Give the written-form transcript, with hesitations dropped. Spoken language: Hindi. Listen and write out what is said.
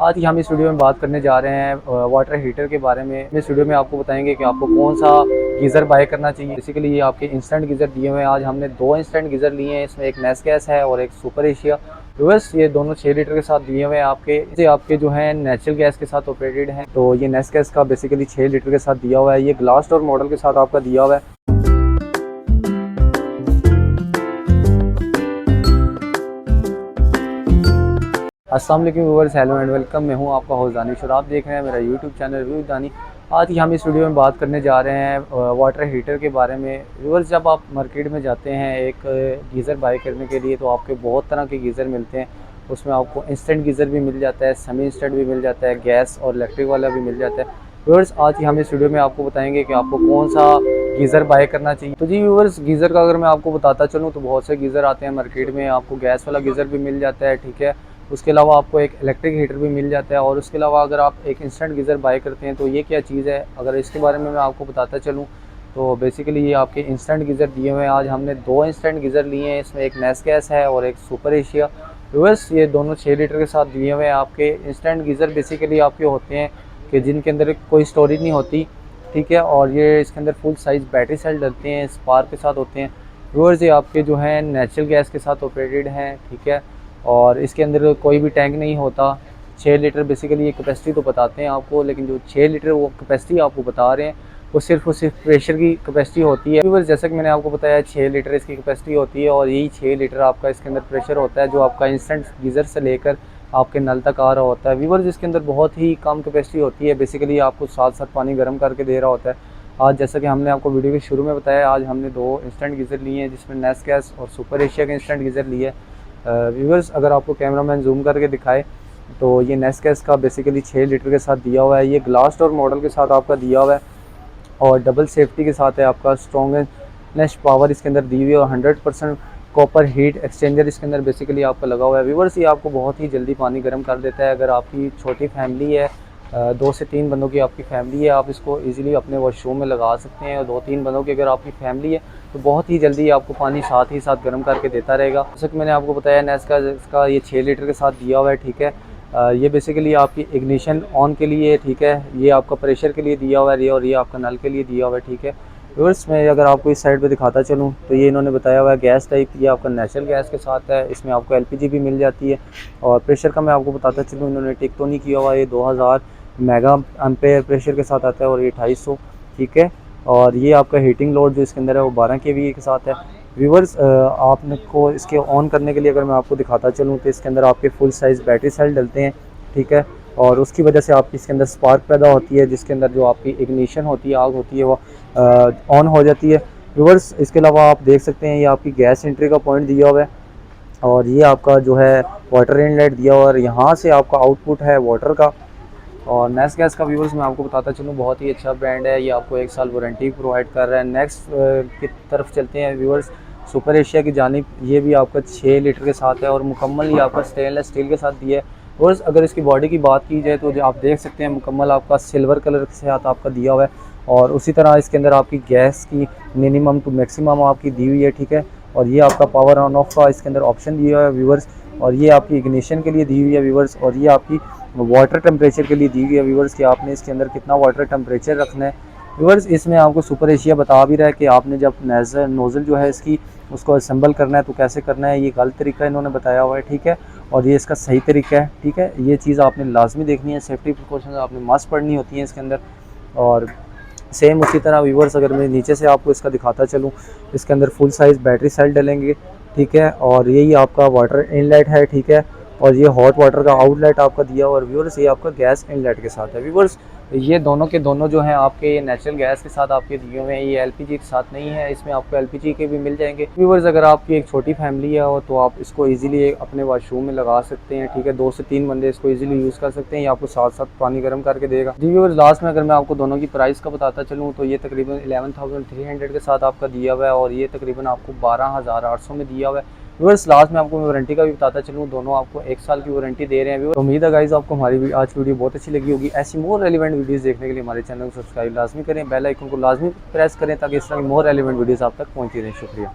आज ही हम इस वीडियो में बात करने जा रहे हैं वाटर हीटर के बारे में। इस वीडियो में आपको बताएंगे कि आपको कौन सा गीज़र बाय करना चाहिए। बेसिकली ये आपके इंस्टेंट गीज़र दिए हुए हैं। आज हमने दो इंस्टेंट गीज़र लिए हैं, इसमें एक नेस गैस है और एक सुपर एशिया। बस ये दोनों 6 लीटर के साथ दिए हुए हैं आपके जो है नेचुरल गैस के साथ ऑपरेटेड हैं। तो ये नेस गैस का बेसिकली 6 लीटर के साथ दिया हुआ है। ये ग्लास डोर मॉडल के साथ आपका दिया हुआ है। अस्सलाम वालेकुम व्यूअर्स, हेलो एंड वेलकम। मैं हूं आपका होस्ट दानिश और आप देख रहे हैं मेरा यूट्यूब चैनल व्यू दानी। आज ही हम इस वीडियो में बात करने जा रहे हैं वाटर हीटर के बारे में। व्यूअर्स, जब आप मार्केट में जाते हैं एक गीज़र बाय करने के लिए तो आपके बहुत तरह के गीज़र मिलते हैं। उसमें आपको इंस्टेंट गीज़र भी मिल जाता है, सेमी इंस्टेंट भी मिल जाता है, गैस और इलेक्ट्रिक वाला भी मिल जाता है। व्यूअर्स, आज ही हम इस वीडियो में आपको बताएंगे कि आपको कौन सा गीज़र बाय करना चाहिए। तो जी व्यूअर्स, गीज़र का अगर मैं आपको बताता चलूँ तो बहुत से गीज़र आते हैं मार्केट में। आपको गैस वाला गीज़र भी मिल जाता है, ठीक है। उसके अलावा आपको एक इलेक्ट्रिक हीटर भी मिल जाता है। और उसके अलावा अगर आप एक इंस्टेंट गीज़र बाय करते हैं तो ये क्या चीज़ है, अगर इसके बारे में मैं आपको बताता चलूँ तो बेसिकली ये आपके इंस्टेंट गीज़र दिए हुए हैं। आज हमने दो इंस्टेंट गीज़र लिए हैं, इसमें एक नेस गैस है और एक सुपर एशिया। बस ये दोनों 6 लीटर के साथ दिए हुए हैं। आपके इंस्टेंट गीज़र बेसिकली आपके होते हैं कि जिनके अंदर कोई स्टोरेज नहीं होती, ठीक है। और ये इसके अंदर फुल साइज़ बैटरी सेल डलते हैं, स्पार्क के साथ होते हैं। व्यूअर्स, ये आपके जो हैं नेचुरल गैस के साथ ऑपरेटेड हैं, ठीक है। और इसके अंदर कोई भी टैंक नहीं होता। 6 लीटर बेसिकली ये कैपेसिटी तो बताते हैं आपको, लेकिन जो 6 लीटर वो कैपेसिटी आपको बता रहे हैं वो सिर्फ प्रेशर की कैपेसिटी होती है। व्यूअर्स, जैसा कि मैंने आपको बताया 6 लीटर इसकी कैपेसिटी होती है और यही 6 लीटर आपका इसके अंदर प्रेशर होता है जो आपका इंस्टेंट गीज़र से लेकर आपके नल तक आ रहा होता है। व्यूअर्स, इसके अंदर बहुत ही कम कैपेसिटी होती है, बेसिकली आपको साथ साथ पानी गर्म करके दे रहा होता है। आज जैसा कि हमने आपको वीडियो के शुरू में बताया, आज हमने दो इंस्टेंट गीज़र लिए हैं जिसमें नेस गैस और सुपर एशिया के इंस्टेंट गीज़र लिए। व्यूअर्स, अगर आपको कैमरामैन जूम करके दिखाए तो ये नेस गैस का बेसिकली 6 लीटर के साथ दिया हुआ है। ये ग्लास डोर मॉडल के साथ आपका दिया हुआ है और डबल सेफ्टी के साथ है। आपका स्ट्रॉन्गनेस पावर इसके अंदर दी हुई है और 100% कॉपर हीट एक्सचेंजर इसके अंदर बेसिकली आपका लगा हुआ है। व्यूअर्स, ये आपको बहुत ही जल्दी पानी गर्म कर देता है। अगर आपकी छोटी फैमिली है, 2 से 3 बंदों की आपकी फैमिली है, आप इसको इजीली अपने वॉशरूम में लगा सकते हैं। और 2-3 बंदों की अगर आपकी फैमिली है तो बहुत ही जल्दी आपको पानी साथ ही साथ गर्म करके देता रहेगा। जैसा कि मैंने आपको बताया नेस का इसका ये 6 लीटर के साथ दिया हुआ है, ठीक है। ये बेसिकली आपकी इग्निशन ऑन के लिए, ठीक है। ये आपका प्रेशर के लिए दिया हुआ है और ये आपका नल के लिए दिया हुआ है, ठीक है। व्यूअर्स, मैं अगर आपको इस साइड पे दिखाता चलूँ तो ये इन्होंने बताया हुआ है गैस टाइप, ये आपका नेचुरल गैस के साथ है। इसमें आपको एलपीजी भी मिल जाती है। और प्रेशर का मैं आपको बताता चलूँ, इन्होंने टिक तो नहीं किया हुआ। ये 2000 मेगा एम्पेयर प्रेशर के साथ आता है और ये 250, ठीक है। और ये आपका हीटिंग लोड जो इसके अंदर है वो 12 kVA के साथ है। व्यूअर्स, आपने को इसके ऑन करने के लिए अगर मैं आपको दिखाता चलूँ तो इसके अंदर आपके फुल साइज़ बैटरी सेल डलते हैं, ठीक है। और उसकी वजह से आपकी इसके अंदर स्पार्क पैदा होती है, जिसके अंदर जो आपकी इग्निशन होती है, आग होती है, वो ऑन हो जाती है। व्यूअर्स, इसके अलावा आप देख सकते हैं ये आपकी गैस एंट्री का पॉइंट दिया हुआ है और ये आपका जो है वाटर इनलेट दिया हुआ है और यहाँ से आपका आउटपुट है वाटर का। और नेस गैस का व्यूअर्स मैं आपको बताता चलूँ बहुत ही अच्छा ब्रांड है। ये आपको 1 साल वारंटी प्रोवाइड कर रहा है। नेक्स्ट की तरफ चलते हैं व्यूअर्स, सुपर एशिया की जानिब। ये भी आपका 6 लीटर के साथ है और मुकम्मल ये आपका स्टेनलेस स्टील के साथ दिया है। व्यूअर्स, अगर इसकी बॉडी की बात की जाए तो जो आप देख सकते हैं मुकम्मल आपका सिल्वर कलर के साथ आपका दिया हुआ है। और उसी तरह इसके अंदर आपकी गैस की मिनिमम टू मैक्सिमम आपकी दी हुई है, ठीक है। और ये आपका पावर ऑन ऑफ का इसके अंदर ऑप्शन दिया हुआ है व्यूअर्स। और ये आपकी इग्निशन के लिए दी हुई है व्यूअर्स। और ये आपकी वाटर टेम्परेचर के लिए दी हुई है व्यूअर्स कि आपने इसके अंदर कितना वाटर टेम्परेचर रखना है। व्यूअर्स, इसमें आपको सुपर एशिया बता भी रहा है कि आपने जब नोज़ल जो है इसकी उसको असेंबल करना है तो कैसे करना है। ये गलत तरीका इन्होंने बताया हुआ है, ठीक है। और ये इसका सही तरीका है, ठीक है। ये चीज़ आपने लाजमी देखनी है, सेफ्टी प्रिकॉशंस आपने मस्ट पढ़नी होती हैं इसके अंदर। और सेम उसी तरह व्यूअर्स, अगर मैं नीचे से आपको इसका दिखाता चलूँ, इसके अंदर फुल साइज़ बैटरी सेल डलेंगे, ठीक है। और यही आपका वाटर इनलेट है, ठीक है। और ये हॉट वाटर का आउटलेट आपका दिया हुआ है व्यूअर्स। ये आपका गैस इनलेट के साथ है व्यूअर्स। ये दोनों के दोनों जो हैं आपके ये नेचुरल गैस के साथ आपके दिए हुए हैं, ये एलपीजी के साथ नहीं है। इसमें आपको एलपीजी के भी मिल जाएंगे व्यूअर्स। अगर आपकी एक छोटी फैमिली है और तो आप इसको इजीली अपने वॉशरूम में लगा सकते हैं, ठीक है। 2 से 3 बंदे इसको इजीली यूज़ कर सकते हैं। ये आपको साथ साथ पानी गर्म करके देगा। जी व्यूअर्स, लास्ट में अगर मैं आपको दोनों की प्राइस का बताता चलूँ तो ये तकरीबन 11,300 के साथ आपका दिया हुआ है और ये तकरीबन आपको 12,800 में दिया हुआ है व्यूअर्स। लास्ट में आपको मैं वारंटी का भी बताता चलूँ, दोनों आपको 1 साल की वारंटी दे रहे हैं व्यूअर्स। तो उम्मीद है गाइस आपको हमारी आज की वीडियो बहुत अच्छी लगी होगी। ऐसी मोर रेलिवेंट वीडियोस देखने के लिए हमारे चैनल को सब्सक्राइब लाजमी करें, बेल आइकन को लाजमी प्रेस करें ताकि इस तरह की मोर रेलिवेंट वीडियोस आप तक पहुँचती रहें। शुक्रिया।